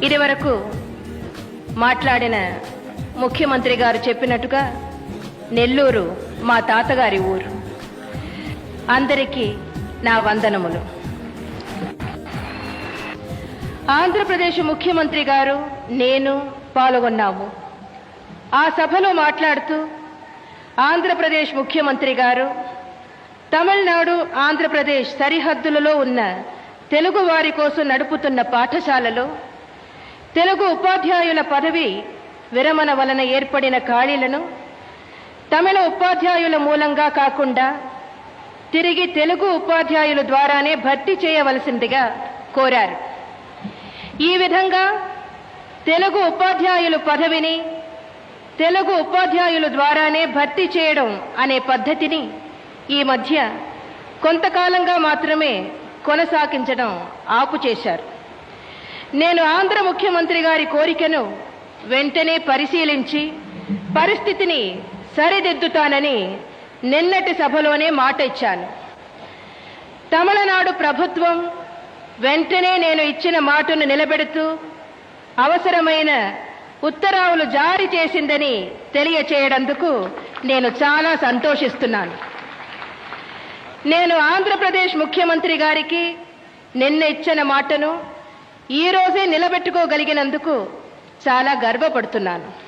ఇదివరకు మాట్లాడిన ముఖ్యమంత్రి గారు చెప్పినట్టుగా నెల్లూరు మా తాతగారి ఊరు. అందరికీ నా వందనములు. ఆంధ్రప్రదేశ్ ముఖ్యమంత్రి గారు నేను పాల్గొన్నాము. ఆ సభలో మాట్లాడుతూ ఆంధ్రప్రదేశ్ ముఖ్యమంత్రి గారు తమిళనాడు ఆంధ్రప్రదేశ్ సరిహద్దులలో ఉన్న తెలుగు వారి కోసం నడుపుతున్న పాఠశాలలో తెలుగు ఉపాధ్యాయుల పదవి విరమణ వలన ఏర్పడిన ఖాళీలను తమిళ ఉపాధ్యాయుల మూలంగా కాకుండా తిరిగి తెలుగు ఉపాధ్యాయుల ద్వారానే భర్తీ చేయవలసిందిగా కోరారు. ఈ విధంగా తెలుగు ఉపాధ్యాయుల పదవిని తెలుగు ఉపాధ్యాయుల ద్వారానే భర్తీ చేయడం అనే పద్ధతిని ఈ మధ్య కొంతకాలంగా మాత్రమే కొనసాగించడం ఆపుచేశారు. నేను ఆంధ్ర ముఖ్యమంత్రి గారి కోరికను వెంటనే పరిశీలించి పరిస్థితిని సరిదిద్దుతానని నిన్నటి సభలోనే మాట ఇచ్చాను. తమిళనాడు ప్రభుత్వం వెంటనే నేను ఇచ్చిన మాటను నిలబెడుతూ అవసరమైన ఉత్తర్వులు జారీ చేసిందని తెలియచేయడందుకు నేను చాలా సంతోషిస్తున్నాను. నేను ఆంధ్రప్రదేశ్ ముఖ్యమంత్రి గారికి నిన్న ఇచ్చిన మాటను ఈ రోజే నిలబెట్టుకోగలిగినందుకు చాలా గర్వపడుతున్నాను.